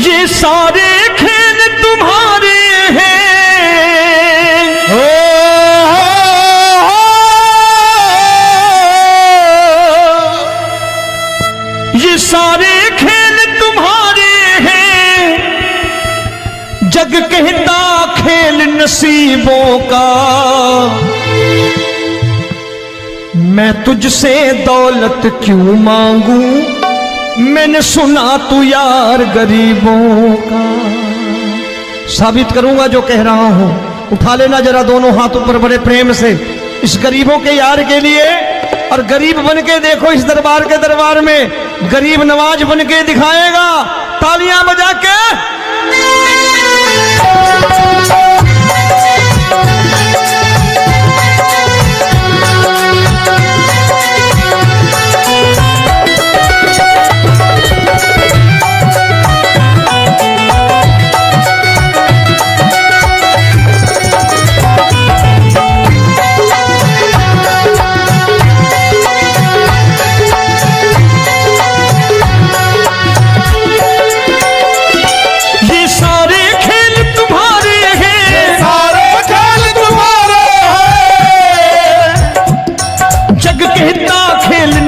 ये सारे खेल तुम्हारे हैं, ये सारे खेल तुम्हारे हैं, जग कहता खेल नसीबों का। मैं तुझसे दौलत क्यों मांगू, मैंने सुना तू यार गरीबों का। साबित करूंगा जो कह रहा हूं। उठा लेना जरा दोनों हाथ ऊपर बड़े प्रेम से इस गरीबों के यार के लिए, और गरीब बन के देखो इस दरबार के दरबार में गरीब नवाज बन के दिखाएगा, तालियां बजा के।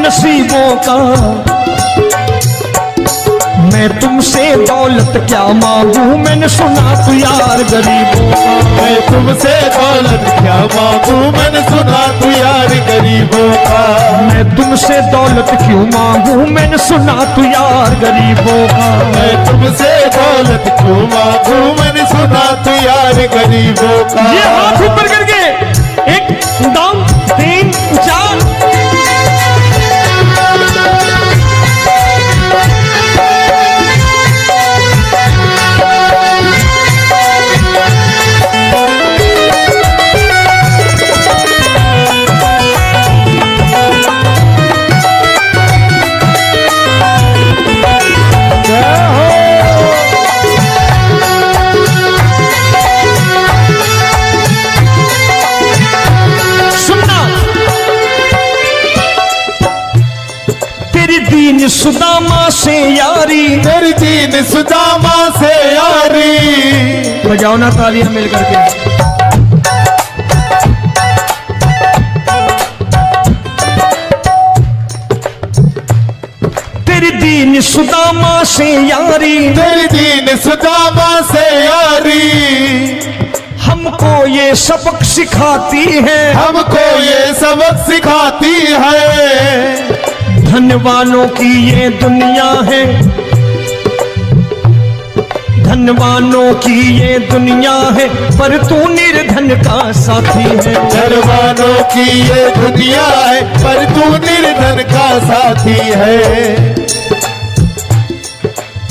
नसीबों का मैं तुमसे दौलत क्या मांगू, मैंने सुना तू यार गरीबों का। मैं तुमसे दौलत क्या मांगू, मैंने सुना तू यार गरीबों का। मैं तुमसे दौलत क्यों मांगू, मैंने सुना तू यार गरीबों का। मैं तुमसे दौलत क्यों मांगू, मैंने सुना तू यार गरीबों का। ये हाथ ऊपर करके 1 2 3 4। दीन सुदामा से यारी, तेरी दीन सुदामा से यारी। बजाओ ना तालियां मिल करके। तेरी दीन सुदामा से यारी, तेरी दीन सुदामा से यारी। हमको ये सबक सिखाती है, हमको ये सबक सिखाती है। धनवानों की ये दुनिया है, धनवानों की ये दुनिया है, पर तू निर्धन का साथी है। धनवानों की ये दुनिया है, पर तू निर्धन का साथी है।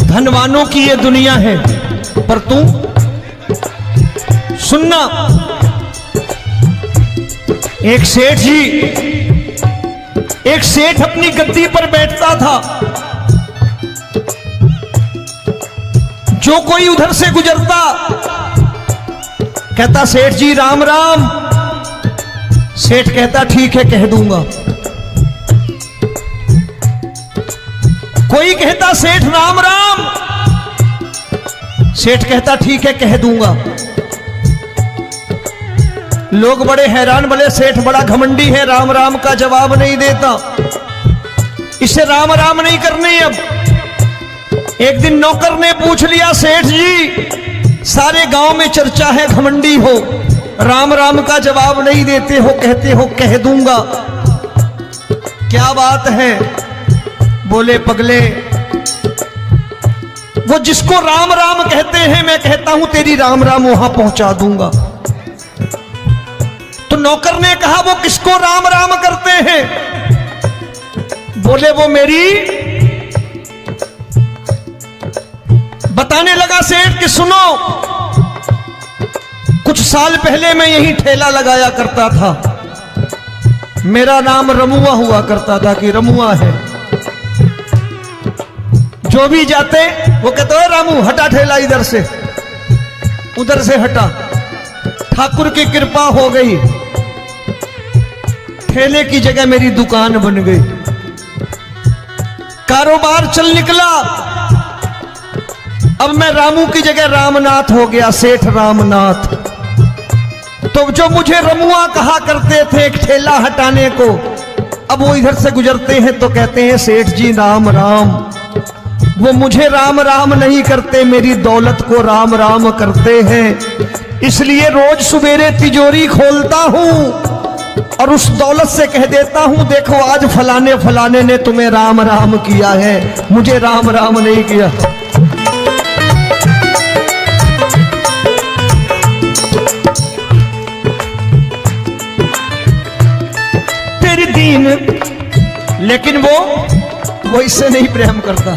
धनवानों की ये दुनिया है, पर तू सुनना। एक सेठ अपनी गद्दी पर बैठता था। जो कोई उधर से गुजरता कहता सेठ जी राम राम। सेठ कहता ठीक है कह दूंगा। कोई कहता सेठ राम राम। सेठ कहता ठीक है कह दूंगा। लोग बड़े हैरान, बोले सेठ बड़ा घमंडी है, राम राम का जवाब नहीं देता, इसे राम राम नहीं करने। अब एक दिन नौकर ने पूछ लिया सेठ जी सारे गांव में चर्चा है घमंडी हो, राम राम का जवाब नहीं देते हो, कहते हो कह दूंगा, क्या बात है? बोले पगले वो जिसको राम राम कहते हैं मैं कहता हूं तेरी राम राम वहां पहुंचा दूंगा। तो नौकर ने कहा वो किसको राम राम करते हैं? बोले वो मेरी। बताने लगा सेठ कि सुनो, कुछ साल पहले मैं यही ठेला लगाया करता था, मेरा नाम रमुआ हुआ करता था कि रमुआ है। जो भी जाते वो कहते हो रामू हटा ठेला इधर से, उधर से हटा। ठाकुर की कृपा हो गई, ठेले की जगह मेरी दुकान बन गई, कारोबार चल निकला। अब मैं रामू की जगह रामनाथ हो गया, सेठ रामनाथ। तो जो मुझे रमुआ कहा करते थे एक ठेला हटाने को, अब वो इधर से गुजरते हैं तो कहते हैं सेठ जी राम राम। वो मुझे राम राम नहीं करते, मेरी दौलत को राम राम करते हैं। इसलिए रोज सवेरे तिजोरी खोलता हूं और उस दौलत से कह देता हूं, देखो आज फलाने फलाने ने तुम्हें राम राम किया है, मुझे राम राम नहीं किया। तेरी दीन, लेकिन वो इससे नहीं प्रेम करता।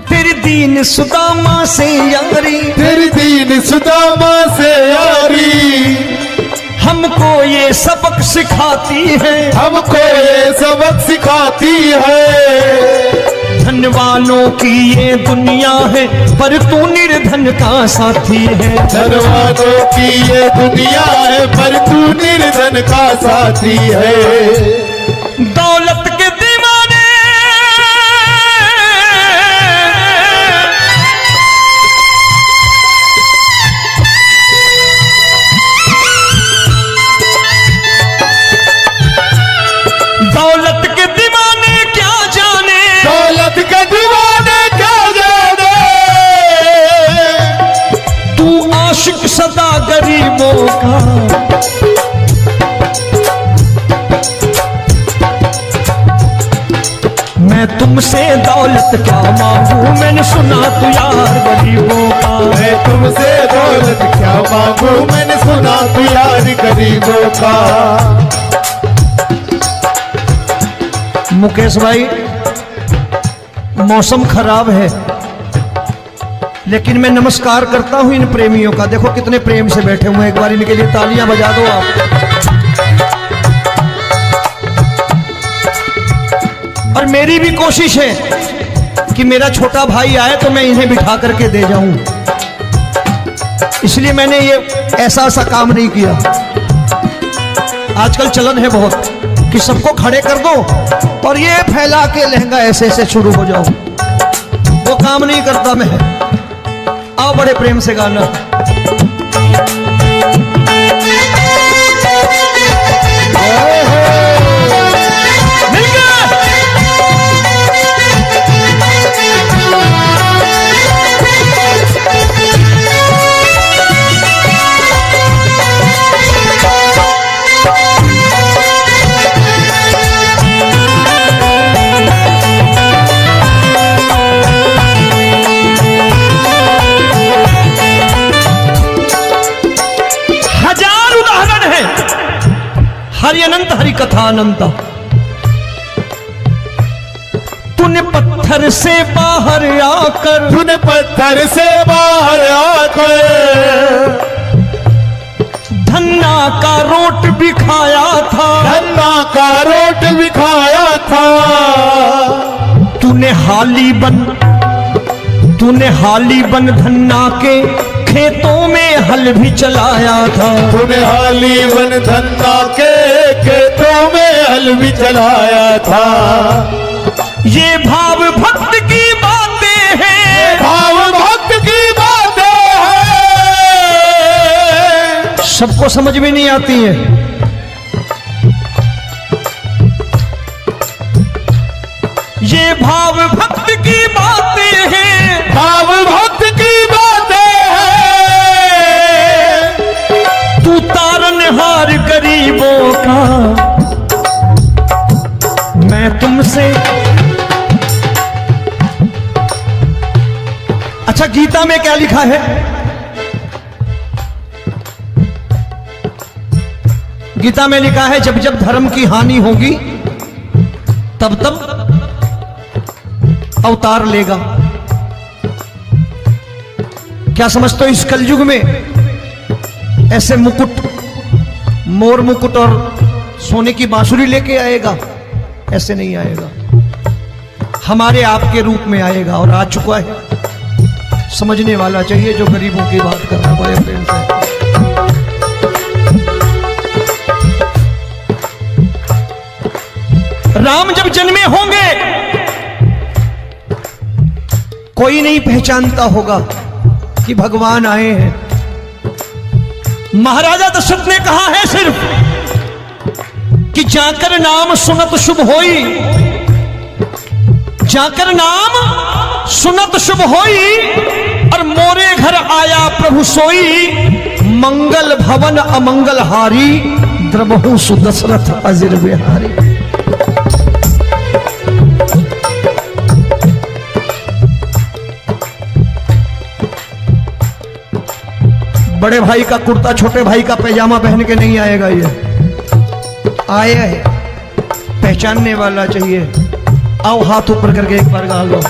तेरी दीन सुदामा से यारी, तेरी दीन सुदामा से यारी, हमको ये सबक सिखाती है, हमको ये सबक सिखाती है। धन वालों की ये दुनिया है, पर तू निर्धन का साथी है। धन वालों की ये दुनिया है, पर तू निर्धन का साथी है। दौलत के दीवाने दौलत के दीवाने क्या जाने, दौलत के दीवाने क्या जाने। तू आशिक सदा गरीबों का। मैं तुमसे दौलत क्या मांगू, मैंने सुना तू यार गरीबों का। मैं तुमसे दौलत क्या मांगू, मैंने सुना तू यार गरीबों का। मुकेश भाई, मौसम खराब है, लेकिन मैं नमस्कार करता हूं इन प्रेमियों का। देखो कितने प्रेम से बैठे हुए हैं, एक बार इनके लिए तालियां बजा दो आप। और मेरी भी कोशिश है कि मेरा छोटा भाई आए तो मैं इन्हें बिठा करके दे जाऊं, इसलिए मैंने ये ऐसा काम नहीं किया। आजकल चलन है बहुत कि सबको खड़े कर दो और ये फैला के लहंगा ऐसे ऐसे शुरू हो जाओ, वो काम नहीं करता मैं। आओ बड़े प्रेम से गाना। हरि अनंत हरि कथा अनंत। तूने पत्थर से बाहर आकर, तूने पत्थर से बाहर आकर धन्ना का रोट भी खाया था, धन्ना का रोट भी खाया था। तूने हाली बन धन्ना के खेतों में हल भी चलाया था। तूने हाली बन धन्ना के खेतों में हल भी चलाया था। ये भाव भक्त की बातें हैं, भाव भक्त की बातें हैं, सबको समझ में नहीं आती है। ये भाव भक्त की बातें हैं, भाव भक्त की बातें हैं। तू तारनहार गरीबों का, मैं तुमसे। अच्छा, गीता में क्या लिखा है? गीता में लिखा है जब जब धर्म की हानि होगी तब तब अवतार लेगा। क्या समझते हो, इस कलयुग में ऐसे मुकुट, मोर मुकुट और सोने की बांसुरी लेके आएगा? ऐसे नहीं आएगा, हमारे आपके रूप में आएगा और आ चुका है। समझने वाला चाहिए जो गरीबों की बात कर रहा है बड़े प्रेम से। राम जब जन्मे होंगे कोई नहीं पहचानता होगा, कि भगवान आए हैं। महाराजा दशरथ ने कहा है सिर्फ कि जाकर नाम सुनत शुभ होई, जाकर नाम सुनत शुभ होई, और मोरे घर आया प्रभु सोई, मंगल भवन अमंगल हारी, द्रबहु सुदशरथ अजिर बिहारी। बड़े भाई का कुर्ता छोटे भाई का पैजामा पहन के नहीं आएगा, ये आए है पहचानने वाला चाहिए। आओ हाथ ऊपर करके एक बार गा लो।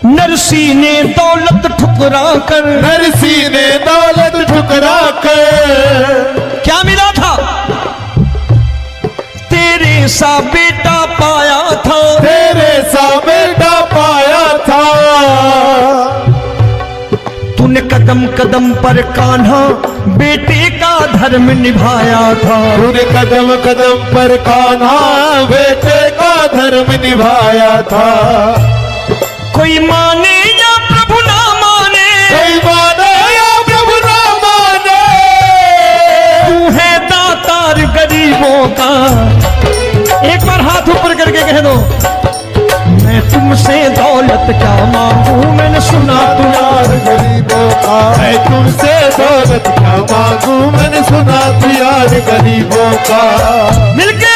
नरसी ने दौलत ठुकरा कर, नरसी ने दौलत ठुकरा कर, क्या मिला था? तेरे सा बेटा पाया था, तेरे सा बेटा पाया था। तूने कदम कदम पर कान्हा बेटे का धर्म निभाया था, तूने कदम कदम पर कान्हा बेटे का धर्म निभाया था। कोई माने या प्रभु ना माने, कोई माने या प्रभु ना माने, तू है दातार गरीबों का। एक बार हाथ ऊपर करके कह दो, मैं तुमसे दौलत क्या मांगू, मैंने सुना तू यार गरीबों का। मैं तुमसे दौलत क्या मांगू, मैंने सुना तू यार गरीबों का। मिलके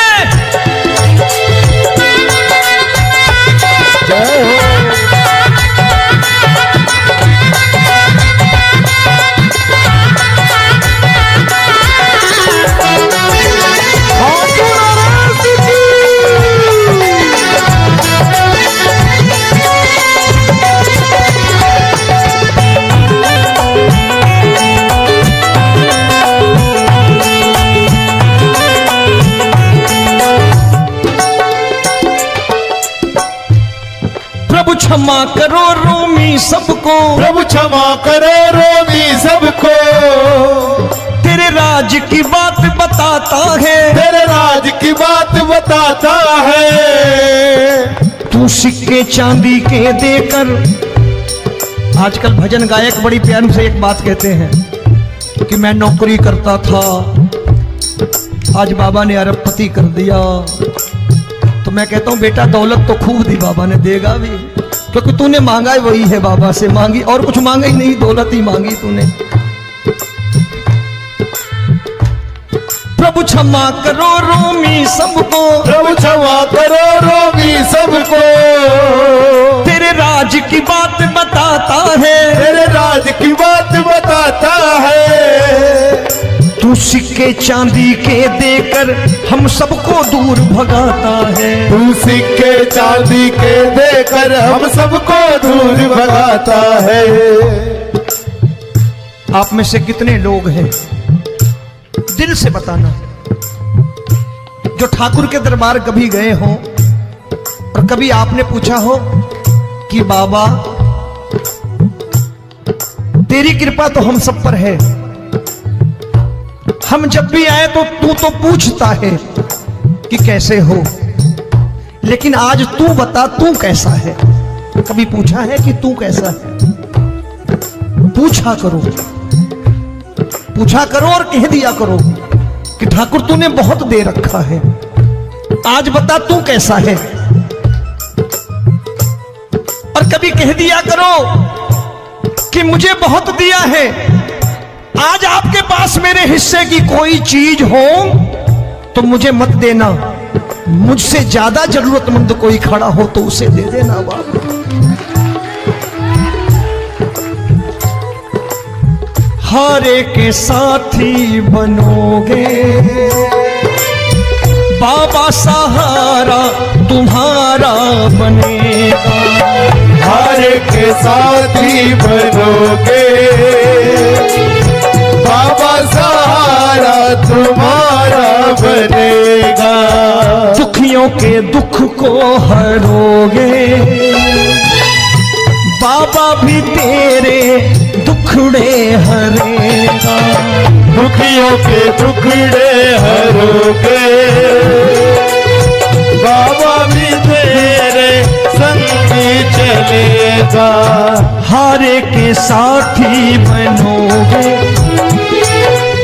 जय हो। प्रभु क्षमा करो रोमी सबको, प्रभु क्षमा करो रोमी सबको। तेरे राज की बात बताता है, तेरे राज की बात बताता है। तू सिक्के चांदी के देकर। आजकल भजन गायक बड़ी प्यार से एक बात कहते हैं कि मैं नौकरी करता था, आज बाबा ने अरबपति कर दिया। तो मैं कहता हूं बेटा दौलत तो खूब दी बाबा ने, देगा भी, क्योंकि तूने मांगा ही वही है बाबा से, मांगी और कुछ मांगा ही नहीं, दौलत ही मांगी तूने। प्रभु क्षमा करो रोमी सबको, प्रभु क्षमा करो रोमी सबको। तेरे राज की बात बताता है, तेरे राज की बात बताता है। तू सिक्के चांदी के देकर हम सबको दूर भगाता है। तू सिक्के चांदी के देकर हम सबको दूर भगाता है। आप में से कितने लोग हैं, दिल से बताना, जो ठाकुर के दरबार कभी गए हो और कभी आपने पूछा हो कि बाबा तेरी कृपा तो हम सब पर है, हम जब भी आए तो तू तो पूछता है कि कैसे हो, लेकिन आज तू बता तू कैसा है। कभी पूछा है कि तू कैसा है? पूछा करो, पूछा करो और कह दिया करो कि ठाकुर तूने बहुत दे रखा है, आज बता तू कैसा है। और कभी कह दिया करो कि मुझे बहुत दिया है, आज आपके पास मेरे हिस्से की कोई चीज हो तो मुझे मत देना, मुझसे ज्यादा जरूरतमंद कोई खड़ा हो तो उसे दे देना बाबा। हारे के साथी बनोगे बाबा, सहारा तुम्हारा बनेगा। हारे के साथी बनोगे बाबा, सहारा तुम्हारा बनेगा। दुखियों के दुख को हरोगे बाबा, भी तेरे दुखड़े हरेगा। के टुकड़े हरोगे, बाबा भी तेरे संगी चलेगा। हारे के साथी बनोगे,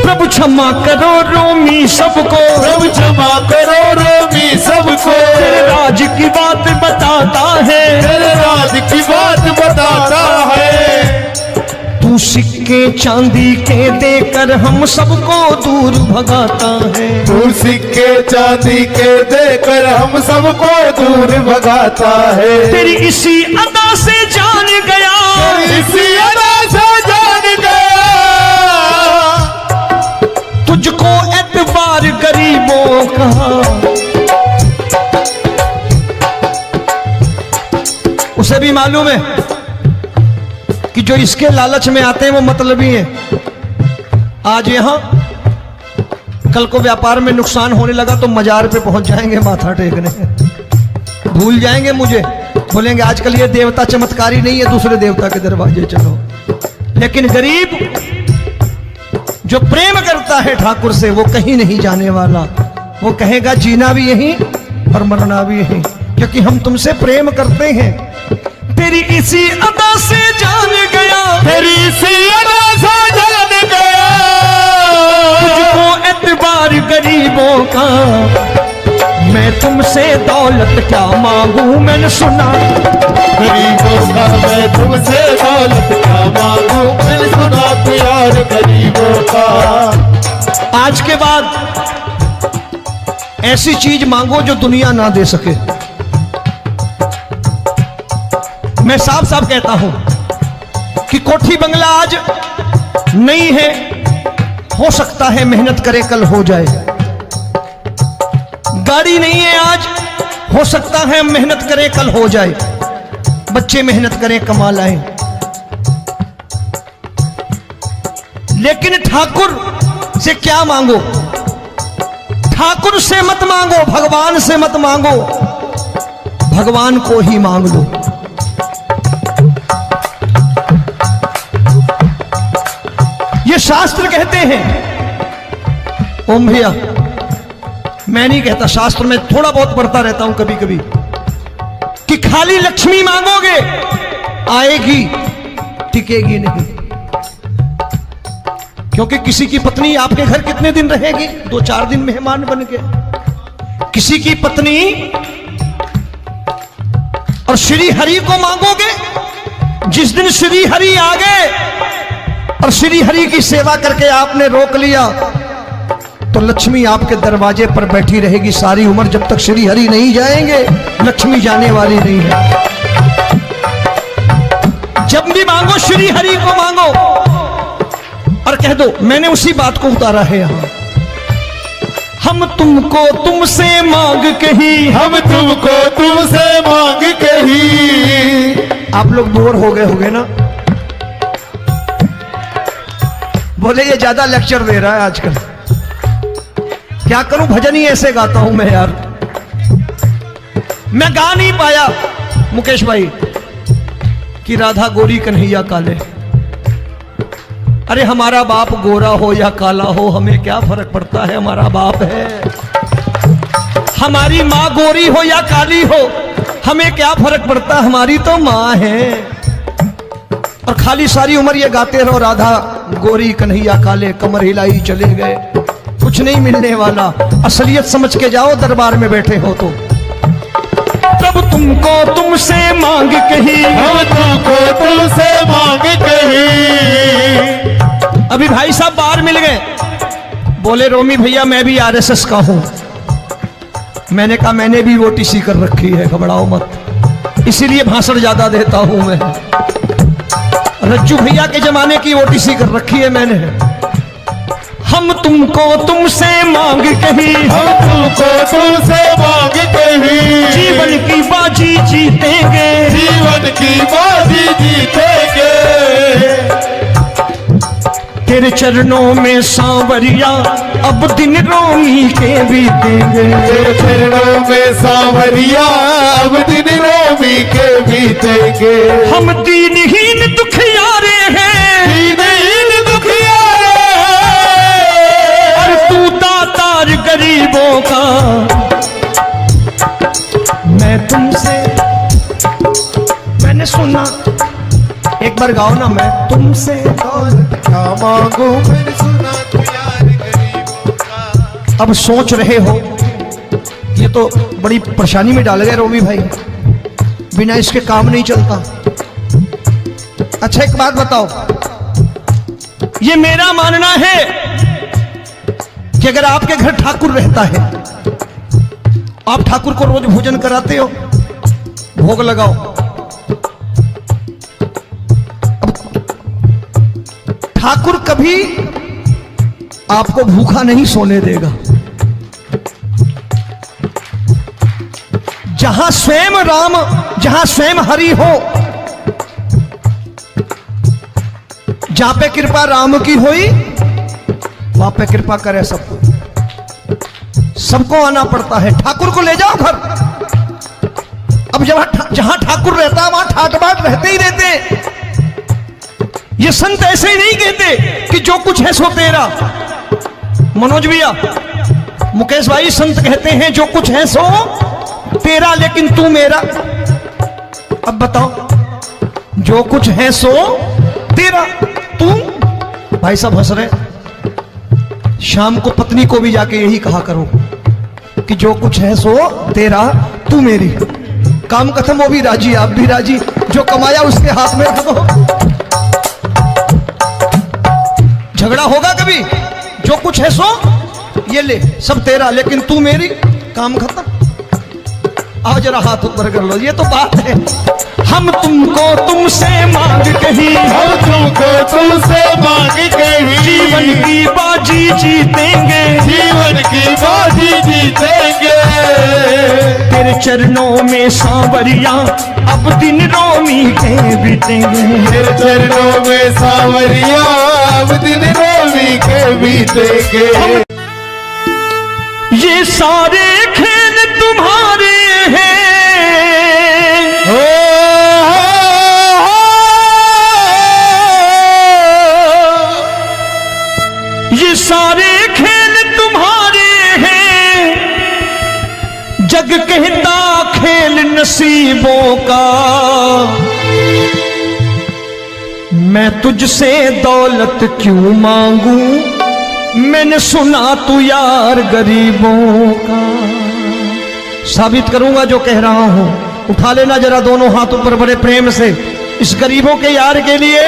प्रभु क्षमा करो रोमी सबको, प्रभु क्षमा करो रोमी सबको। तेरे राज की बात बताता है, तेरे राज की बात बताता है। तू सिक्के चांदी के देकर हम सबको दूर भगाता है। तू सिक्के चांदी के देकर हम सबको दूर भगाता है। तेरी इसी अदा से जान गया, इसी अदा से जान गया, तुझको एतबार गरीबों का। उसे भी मालूम है कि जो इसके लालच में आते हैं वो मतलबी हैं। आज यहां कल को व्यापार में नुकसान होने लगा तो मजार पे पहुंच जाएंगे माथा टेकने, भूल जाएंगे मुझे, बोलेंगे आजकल ये देवता चमत्कारी नहीं है, दूसरे देवता के दरवाजे चलो। लेकिन गरीब जो प्रेम करता है ठाकुर से वो कहीं नहीं जाने वाला, वो कहेगा जीना भी यहीं और मरना भी यहीं, क्योंकि हम तुमसे प्रेम करते हैं। तेरी इसी अदा से जान गया, तेरी इसी अदा से जान गया, तुझको एतबार गरीबों का। मैं तुमसे दौलत क्या मांगू, मैंने सुना गरीबों का। मैं तुमसे दौलत क्या मांगू, मैंने सुना प्यार गरीबों का। आज के बाद ऐसी चीज मांगो जो दुनिया ना दे सके। मैं साफ साफ कहता हूं कि कोठी बंगला आज नहीं है, हो सकता है मेहनत करे कल हो जाए। गाड़ी नहीं है आज, हो सकता है मेहनत करें कल हो जाए। बच्चे मेहनत करें कमा लाएं, लेकिन ठाकुर से क्या मांगो? ठाकुर से मत मांगो, भगवान से मत मांगो, भगवान को ही मांग लो। ये शास्त्र कहते हैं, ओम भैया मैं नहीं कहता, शास्त्र में थोड़ा बहुत पढ़ता रहता हूं कभी कभी, कि खाली लक्ष्मी मांगोगे आएगी, टिकेगी नहीं। क्योंकि किसी की पत्नी आपके घर कितने दिन रहेगी? 2-4 दिन मेहमान बन के। किसी की पत्नी और श्री हरि को मांगोगे, जिस दिन श्री हरि आ गए और श्री हरि की सेवा करके आपने रोक लिया तो लक्ष्मी आपके दरवाजे पर बैठी रहेगी सारी उम्र। जब तक श्री हरि नहीं जाएंगे लक्ष्मी जाने वाली नहीं है। जब भी मांगो श्री हरि को मांगो और कह दो मैंने उसी बात को उतारा है यहां, हम तुमको तुमसे मांग कही, हम तुमको तुमसे मांग कही। आप लोग बोर हो गए होंगे ना, बोले ये ज्यादा लेक्चर दे रहा है आजकल। क्या करूं, भजन ही ऐसे गाता हूं मैं यार। मैं गा नहीं पाया मुकेश भाई कि राधा गोरी कन्हैया काले। अरे हमारा बाप गोरा हो या काला हो हमें क्या फर्क पड़ता है, हमारा बाप है। हमारी माँ गोरी हो या काली हो हमें क्या फर्क पड़ता, हमारी तो माँ है। और खाली सारी उम्र ये गाते रहो राधा गोरी कन्हैया काले, कमर हिलाई चले गए, कुछ नहीं मिलने वाला। असलियत समझ के जाओ दरबार में बैठे हो तो। तब तुमको तुमसे मांग कही, हम तुमको तुमसे मांग कही। अभी भाई साहब बाहर मिल गए, बोले रोमी भैया मैं भी आरएसएस का हूं। मैंने कहा मैंने भी ओटीसी कर रखी है, घबराओ मत, इसीलिए भाषण ज्यादा देता हूं मैं। रज्जू भैया के जमाने की ओटीसी कर रखी है मैंने। हम तुमको तुमसे मांग कही, हम तुमको तुमसे मांग कही। जीवन की बाजी जीतेंगे, जीवन की बाजी जीतेंगे। तेरे चरणों में सांवरिया अब दिन रोमी के बीतेंगे। तेरे चरणों में सांवरिया अब दिन रोमी के बीतेंगे। हम दीनहीन दुखियारे हैं, दीनहीन दुखियारे हैं। एक बार गाओ ना, मैं तुमसे दौलत क्या मांगू मैंने सुना तू यार गरीबों का। अब सोच रहे हो ये तो बड़ी परेशानी में डाल गए रोमी भाई, बिना इसके काम नहीं चलता। अच्छा एक बात बताओ, ये मेरा मानना है कि अगर आपके घर ठाकुर रहता है, आप ठाकुर को रोज भोजन कराते हो, भोग लगाओ, अब ठाकुर कभी आपको भूखा नहीं सोने देगा। जहां स्वयं राम, जहां स्वयं हरि हो, जहां पे कृपा राम की हुई वहां पे कृपा करे सबको, सबको आना पड़ता है। ठाकुर को ले जाओ घर। अब जहां ठाकुर रहता है वहां ठाट बाट रहते ही रहते। ये संत ऐसे ही नहीं कहते कि जो कुछ है सो तेरा। मनोज भैया, मुकेश भाई, संत कहते हैं जो कुछ है सो तेरा लेकिन तू मेरा। अब बताओ, जो कुछ है सो तेरा, तू। भाई साहब हंस रहे। शाम को पत्नी को भी जाके यही कहा करो कि जो कुछ है सो तेरा, तू मेरी। काम खत्म, वो भी राजी, आप भी राजी। जो कमाया उसके हाथ में रख दो। झगड़ा होगा कभी? जो कुछ है सो ये ले, सब तेरा लेकिन तू मेरी। काम खत्म। आओ जरा हाथ ऊपर कर लो, ये तो बात है। हम तुमको तुमसे मांग कहीं, हम तुमको तुमसे मांग कहीं, जीवन की बाजी जीतेंगे, जीवन की बाजी जीतेंगे। तेरे चरणों में सांवरिया अब दिन रोमी के बीतेंगे। तेरे चरणों में सांवरिया अब दिन रोमी के बीतेंगे। ये सारे खेल तुम्हारे हैं, ये सारे खेल तुम्हारे हैं। जग कहता खेल नसीबों का, मैं तुझसे दौलत क्यों मांगू, मैंने सुना तू यार गरीबों का। साबित करूंगा जो कह रहा हूं। उठा लेना जरा दोनों हाथ ऊपर बड़े प्रेम से इस गरीबों के यार के लिए।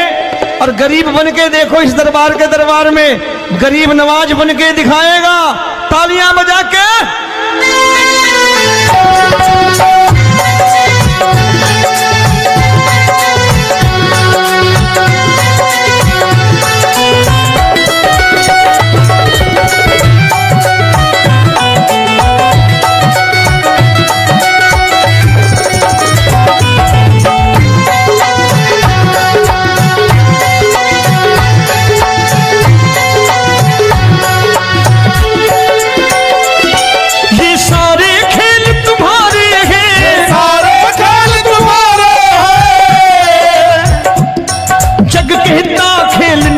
और गरीब बन के देखो इस दरबार के दरबार में, गरीब नवाज बन के दिखाएगा, तालियां बजा के।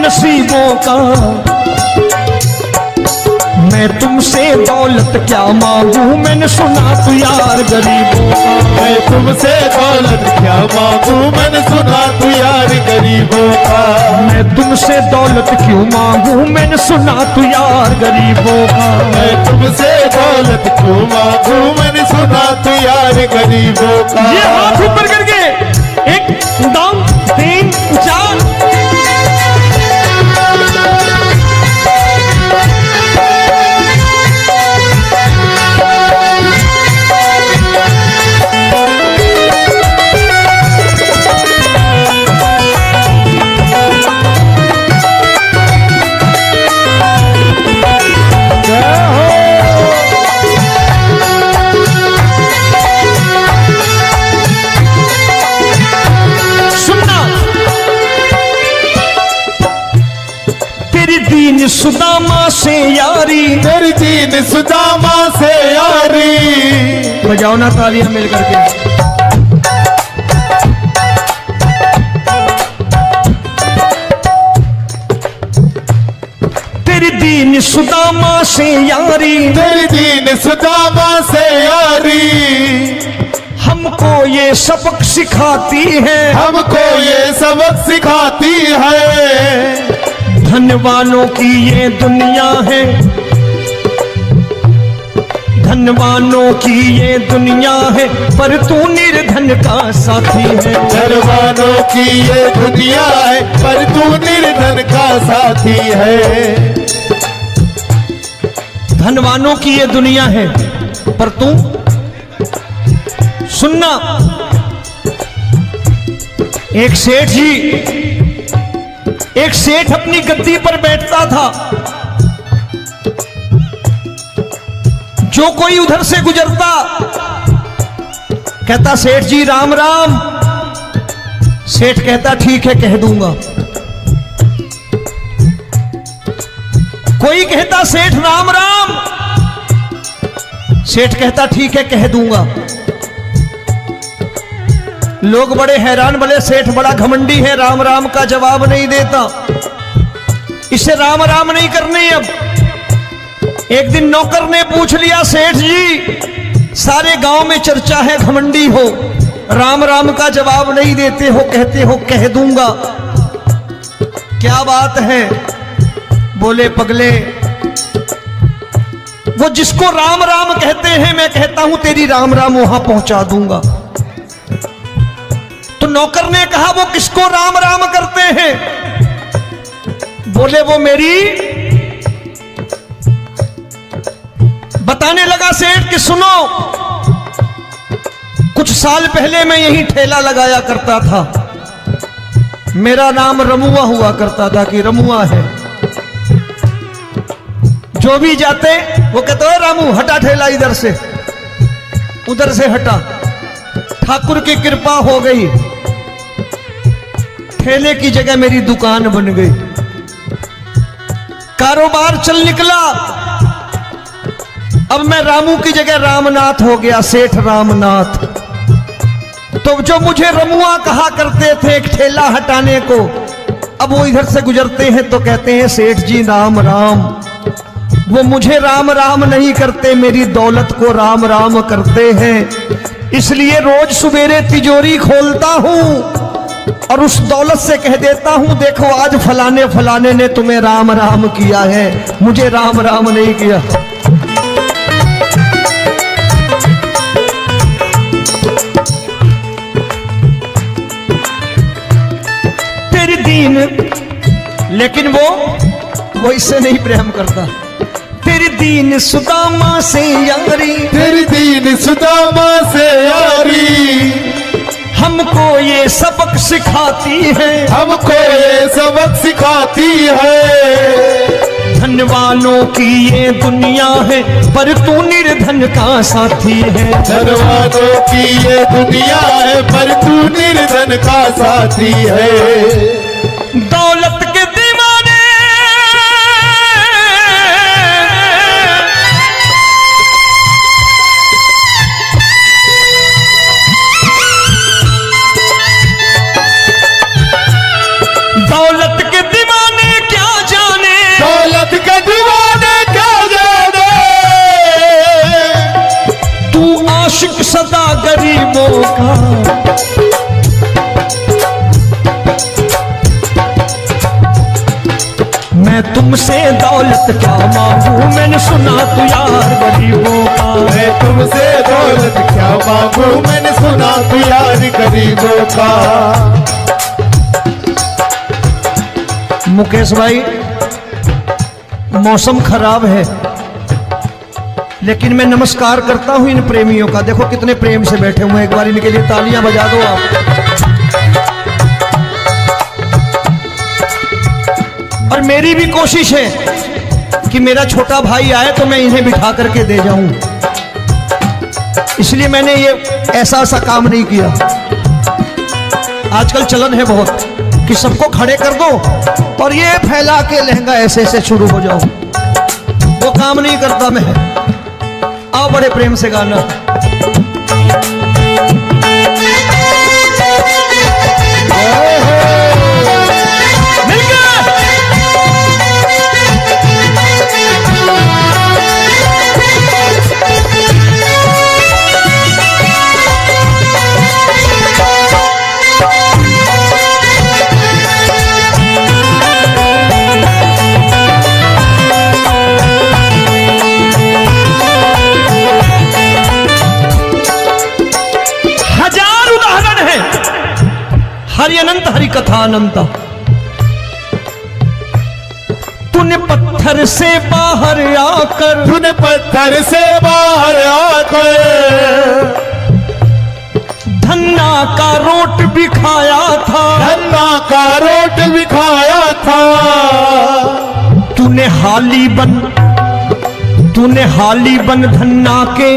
नसीबों का, मैं तुमसे दौलत क्या मांगू, मैंने सुना तू यार गरीबों का। मैं तुमसे दौलत क्या मांगू, मैंने सुना तू यार गरीबों का। मैं तुमसे दौलत क्यों मांगू, मैंने सुना तू यार गरीबों का। मैं तुमसे दौलत क्यों मांगू, मैंने सुना तू यार गरीबों का। ये हाथ ऊपर करके 1 2 3 4। दीन सुदामा से यारी, तेरी दीन सुदामा से यारी। बजाओ ना तालियां मिल करके। तेरी दीन सुदामा से यारी, तेरी दीन सुदामा से यारी। हम हमको ये सबक सिखाती है, हमको ये सबक सिखाती है। धनवानों की ये दुनिया है, धनवानों की ये दुनिया है, पर तू निर्धन का साथी है। धनवानों की ये दुनिया है, पर तू निर्धन का साथी है। धनवानों की ये दुनिया है, पर तू सुनना। एक सेठ जी, एक सेठ अपनी गद्दी पर बैठता था। जो कोई उधर से गुजरता कहता सेठ जी राम राम। सेठ कहता ठीक है कह दूंगा। कोई कहता सेठ राम राम। सेठ कहता ठीक है कह दूंगा। लोग बड़े हैरान, बोले सेठ बड़ा घमंडी है, राम राम का जवाब नहीं देता, इसे राम राम नहीं करने। अब एक दिन नौकर ने पूछ लिया सेठ जी सारे गांव में चर्चा है घमंडी हो, राम राम का जवाब नहीं देते हो, कहते हो कह दूंगा, क्या बात है? बोले पगले वो जिसको राम राम कहते हैं मैं कहता हूं तेरी राम राम वहां पहुंचा दूंगा। तो नौकर ने कहा वो किसको राम राम करते हैं? बोले वो मेरी। बताने लगा सेठ कि सुनो, कुछ साल पहले मैं यही ठेला लगाया करता था, मेरा नाम रमुआ हुआ करता था कि रमुआ है। जो भी जाते वो कहते हो रामू हटा ठेला इधर से, उधर से हटा। ठाकुर की कृपा हो गई, ठेले की जगह मेरी दुकान बन गई, कारोबार चल निकला। अब मैं रामू की जगह रामनाथ हो गया, सेठ रामनाथ। तो जो मुझे रमुआ कहा करते थे एक ठेला हटाने को, अब वो इधर से गुजरते हैं तो कहते हैं सेठ जी राम राम। वो मुझे राम राम नहीं करते, मेरी दौलत को राम राम करते हैं। इसलिए रोज सवेरे तिजोरी खोलता हूं और उस दौलत से कह देता हूं देखो आज फलाने फलाने ने तुम्हें राम राम किया है, मुझे राम राम नहीं किया। तेरी दीन, लेकिन वो इससे नहीं प्रेम करता। तेरी दीन सुदामा से यारी, तेरी दीन सुदामा से यारी, हमको ये सबक सिखाती है, हमको ये सबक सिखाती है। धनवानों की ये दुनिया है, पर तू निर्धन का साथी है। धनवानों की ये दुनिया है, पर तू निर्धन का साथी है। दौलत के दीवाने दौलत के दीवाने क्या जाने, दौलत के दीवाने क्या जाने, तू आशिक सदा गरीबों का। मैं तुमसे दौलत क्या मांगू, मैंने सुना तू यार गरीबों का। मैं तुमसे दौलत क्या मांगू, मैंने सुना तू यार गरीबों का। मुकेश भाई मौसम खराब है, लेकिन मैं नमस्कार करता हूं इन प्रेमियों का। देखो कितने प्रेम से बैठे हुए हैं, एक बार इनके लिए तालियां बजा दो आप। और मेरी भी कोशिश है कि मेरा छोटा भाई आए तो मैं इन्हें बिठा करके दे जाऊं, इसलिए मैंने ये ऐसा काम नहीं किया। आजकल चलन है बहुत कि सबको खड़े कर दो और ये फैला के लहंगा ऐसे ऐसे शुरू हो जाओ, वो काम नहीं करता मैं। आओ बड़े प्रेम से गाना। कथा अनंता। तूने पत्थर से बाहर आकर, तूने पत्थर से बाहर आकर धन्ना का रोट भी खाया था, धन्ना का रोट भी खाया था। तूने हाली बन धन्ना के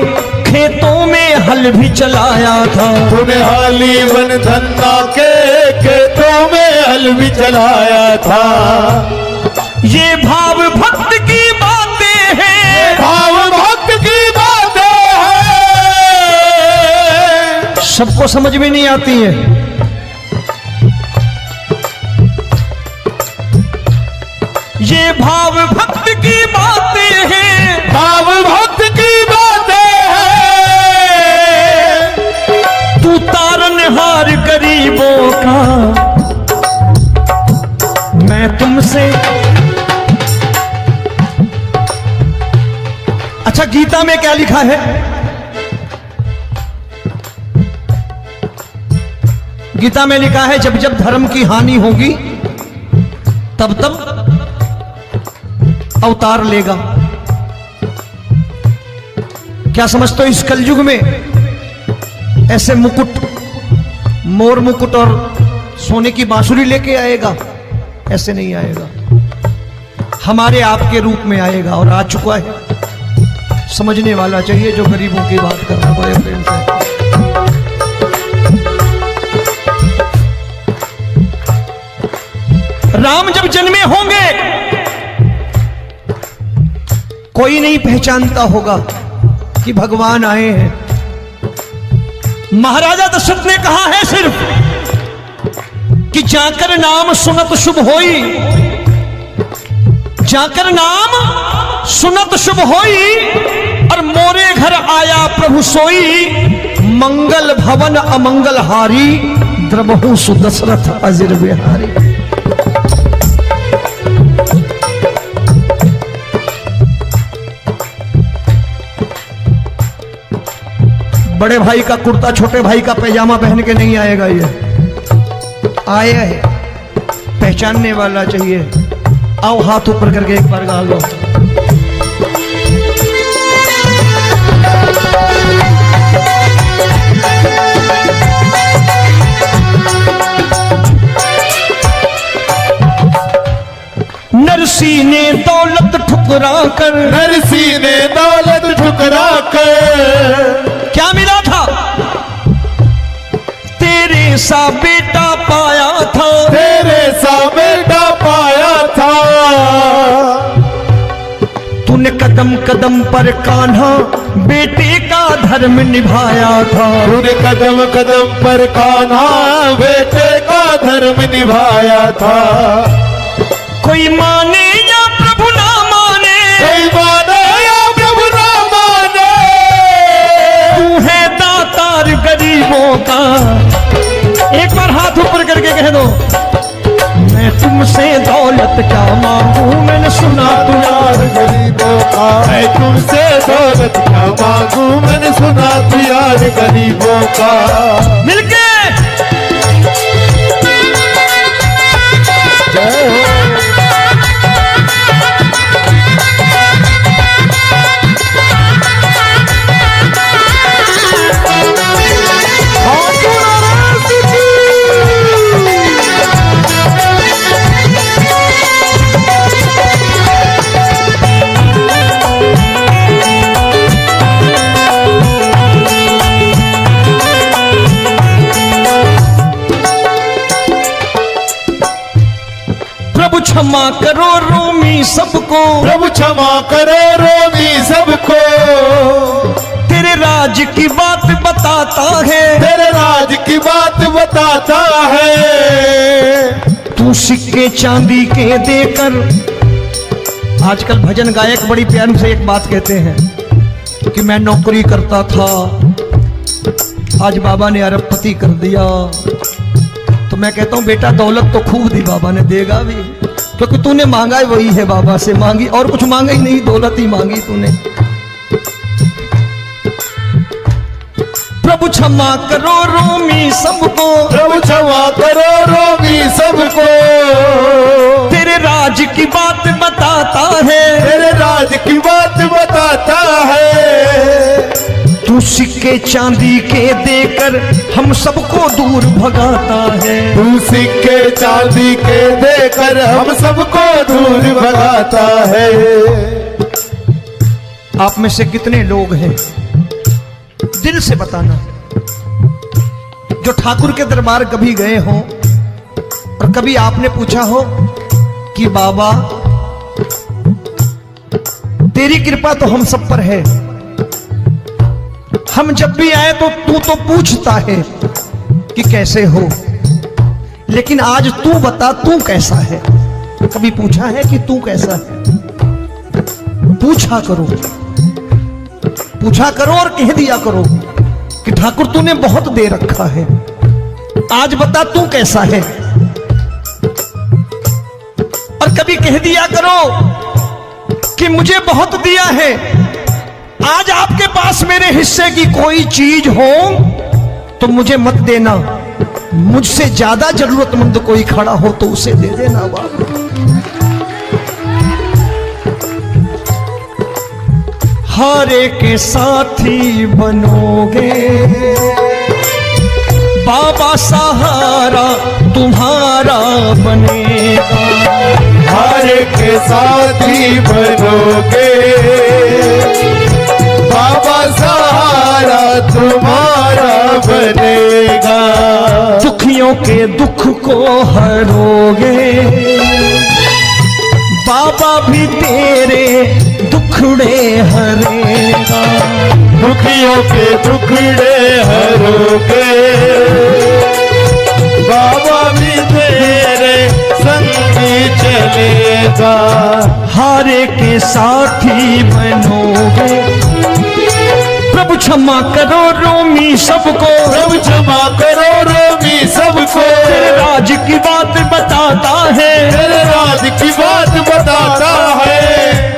खेतों में हल भी चलाया था। तूने हाली बन धन्ना के खेतों में हल भी चलाया था। ये भाव भक्त की बातें हैं, भाव भक्त की बातें हैं। सबको समझ में नहीं आती है। ये भाव भक्त की बातें हैं, भाव भक्त की बातें हैं। तू तारनहार गरीबों का, मैं तुमसे। अच्छा, गीता में क्या लिखा है? गीता में लिखा है जब जब धर्म की हानि होगी तब तब अवतार लेगा। क्या समझते हो इस कलयुग में ऐसे मुकुट, मोर मुकुट और सोने की बांसुरी लेके आएगा? ऐसे नहीं आएगा, हमारे आपके रूप में आएगा और आ चुका है। समझने वाला चाहिए जो गरीबों की बात कर रहा बड़े प्रेम से। राम जब जन्मे होंगे कोई नहीं पहचानता होगा कि भगवान आए हैं। महाराजा दशरथ ने कहा है सिर्फ कि जाकर नाम सुनत शुभ होई, जाकर नाम सुनत शुभ होई, और मोरे घर आया प्रभु सोई, मंगल भवन अमंगल हारी, द्रबहु सुदशरथ अजिर बिहारी। बड़े भाई का कुर्ता छोटे भाई का पैजामा पहन के नहीं आएगा, ये आया है, पहचानने वाला चाहिए। आओ हाथ ऊपर करके एक बार गा लो। नरसी ने दौलत ठुकरा कर, नरसी ने दौलत ठुकरा कर क्या मिला था? तेरे सा बेटा पाया था, तेरे सा बेटा पाया था। तूने कदम कदम पर कान्हा बेटे का धर्म निभाया था। तूने कदम कदम पर कान्हा बेटे का धर्म निभाया था। कोई माने या प्रभु ना माने, कोई माने या प्रभु ना माने, तू है दातार गरीबों का। एक बार हाथ ऊपर करके कह दो, मैं तुमसे दौलत क्या मांगू, मैंने सुना तू यार गरीबों का। मैं तुमसे दौलत क्या मांगू, मैंने सुना तू यार गरीबों का। मिलके जय हो। प्रभु क्षमा करो रोमी सबको, प्रभु क्षमा करो रोमी सबको। तेरे राज की बात बताता है, तेरे राज की बात बताता है। तू सिक्के चांदी के देकर। आजकल भजन गायक बड़ी प्यार से एक बात कहते हैं कि मैं नौकरी करता था, आज बाबा ने अरबपति कर दिया। तो मैं कहता हूं बेटा दौलत तो खूब दी बाबा ने, देगा भी, क्योंकि तूने मांगा है वही है बाबा से मांगी, और कुछ मांगा ही नहीं, दौलत ही मांगी तूने। प्रभु क्षमा करो रोमी सबको, प्रभु क्षमा करो रोमी सबको। तेरे राज की बात बताता है, तेरे राज की बात बताता है। तू सिक्के चांदी के देकर हम सबको दूर भगाता है। तू सिक्के चांदी के देकर हम सबको दूर भगाता है। आप में से कितने लोग हैं, दिल से बताना, जो ठाकुर के दरबार कभी गए हो और कभी आपने पूछा हो कि बाबा तेरी कृपा तो हम सब पर है, हम जब भी आए तो तू तो पूछता है कि कैसे हो, लेकिन आज तू बता तू कैसा है। कभी पूछा है कि तू कैसा है? पूछा करो, पूछा करो और कह दिया करो कि ठाकुर तूने बहुत दे रखा है, आज बता तू कैसा है। और कभी कह दिया करो कि मुझे बहुत दिया है, आज आपके पास मेरे हिस्से की कोई चीज हो तो मुझे मत देना, मुझसे ज्यादा जरूरतमंद कोई खड़ा हो तो उसे दे देना बाबा। हारे के साथी बनोगे बाबा, सहारा तुम्हारा बनेगा। हारे के साथी बनोगे बाबा, सहारा तुम्हारा बनेगा। दुखियों के दुख को हरोगे बाबा, भी तेरे दुखड़े हरेगा। दुखियों के दुखड़े हरोगे बाबा, भी तेरे संगी चलेगा। हारे के साथी बनोगे, प्रभु क्षमा करो रोमी सबको, प्रभु क्षमा करो रोमी सबको। तेरे राज की बात बताता है, तेरे राज की बात बताता है।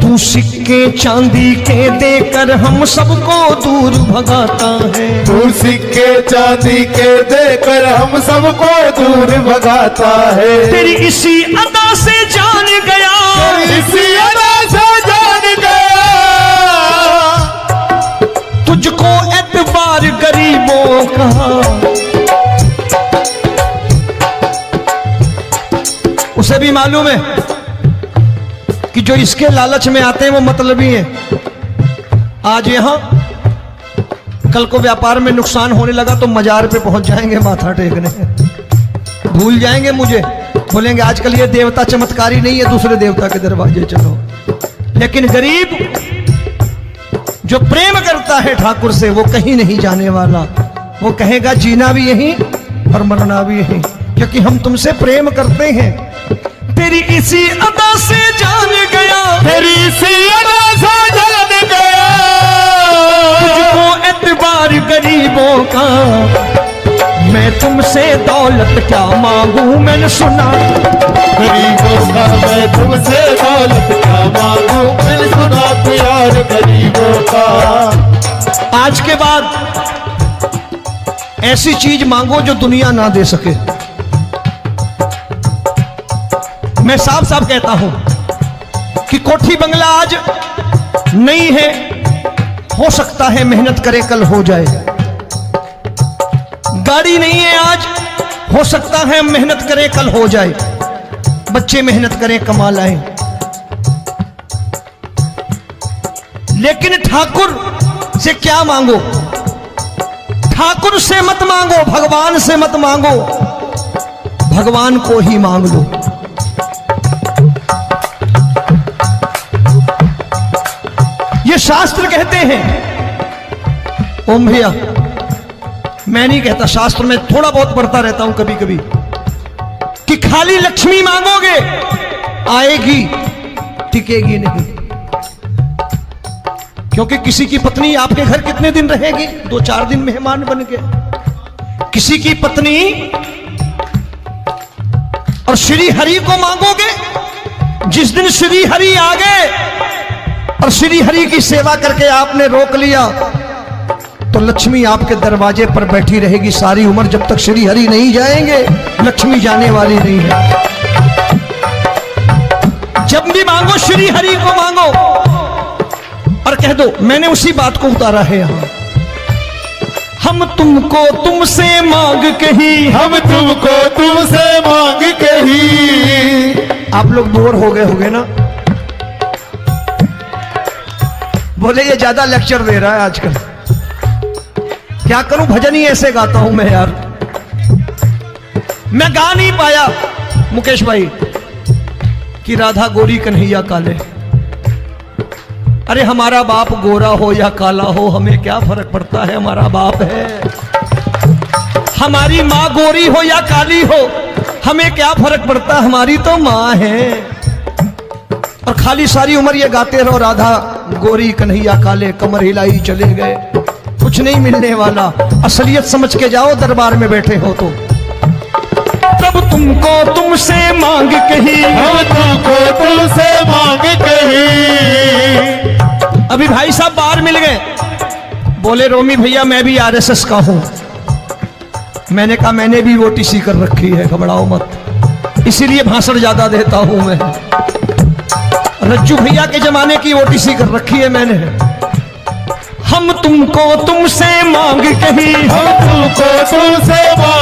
तू सिक्के चांदी के देकर हम सबको दूर भगाता है। तू सिक्के चांदी के देकर हम सबको दूर भगाता है। तेरी इसी अदा से जान गया, इसी अदा से जान गया, तुझको एतबार गरीबों का। उसे भी मालूम है कि जो इसके लालच में आते हैं वो मतलबी हैं। आज यहां कल को व्यापार में नुकसान होने लगा तो मजार पे पहुंच जाएंगे माथा टेकने, भूल जाएंगे मुझे, बोलेंगे आजकल ये देवता चमत्कारी नहीं है, दूसरे देवता के दरवाजे चलो। लेकिन गरीब जो प्रेम करता है ठाकुर से वो कहीं नहीं जाने वाला, वो कहेगा जीना भी यहीं और मरना भी यहीं, क्योंकि हम तुमसे प्रेम करते हैं। तेरी इसी अदा से जान गया, तेरी इसी अदा से जान गया, तुझको एतबार गरीबों का। मैं तुमसे दौलत क्या मांगू, मैंने सुना गरीबों का। मैं तुमसे दौलत क्या मांगू, मैंने सुना प्यार गरीबों का। आज के बाद ऐसी चीज मांगो जो दुनिया ना दे सके। मैं साफ साफ कहता हूं कि कोठी बंगला आज नहीं है, हो सकता है मेहनत करे कल हो जाए। गाड़ी नहीं है आज, हो सकता है मेहनत करे कल हो जाए। बच्चे मेहनत करें कमा लाएं, लेकिन ठाकुर से क्या मांगो? ठाकुर से मत मांगो, भगवान से मत मांगो, भगवान को ही मांग लो। ये शास्त्र कहते हैं। ओम भैया, मैं नहीं कहता, शास्त्र में थोड़ा बहुत पढ़ता रहता हूं कभी कभी, कि खाली लक्ष्मी मांगोगे आएगी, टिकेगी नहीं। क्योंकि किसी की पत्नी आपके घर कितने दिन रहेगी? 2-4 दिन मेहमान बन के। किसी की पत्नी और श्री हरि को मांगोगे, जिस दिन श्री हरि आ गए और श्री हरि की सेवा करके आपने रोक लिया, तो लक्ष्मी आपके दरवाजे पर बैठी रहेगी सारी उम्र, जब तक श्री हरि नहीं जाएंगे लक्ष्मी जाने वाली नहीं है। जब भी मांगो श्री हरि को मांगो और कह दो मैंने उसी बात को उतारा है यहां, हम तुमको तुमसे मांग कही, हम तुमको तुमसे मांग कही। आप लोग बोर हो गए होंगे ना, बोले ये ज्यादा लेक्चर दे रहा है आजकल, क्या करूं भजन ही ऐसे गाता हूं मैं यार। मैं गा नहीं पाया मुकेश भाई कि राधा गोरी कन्हैया काले। अरे हमारा बाप गोरा हो या काला हो हमें क्या फर्क पड़ता है, हमारा बाप है। हमारी माँ गोरी हो या काली हो हमें क्या फर्क पड़ता, हमारी तो माँ है। और खाली सारी उम्र ये गाते रहो राधा गोरी कन्हैया काले, कमर हिलाई चले गए, कुछ नहीं मिलने वाला। असलियत समझ के जाओ दरबार में बैठे हो तो। तब तुमको तुमसे मांग कही, हम तुमको तुमसे मांग कही। अभी भाई साहब बाहर मिल गए, बोले रोमी भैया मैं भी आरएसएस का हूं। मैंने कहा मैंने भी ओटीसी कर रखी है, घबराओ मत, इसीलिए भाषण ज्यादा देता हूं मैं। रज्जू भैया के जमाने की ओटीसी कर रखी है मैंने। हम तुमको तुमसे मांग कही, हम तुमको तुमसे मांग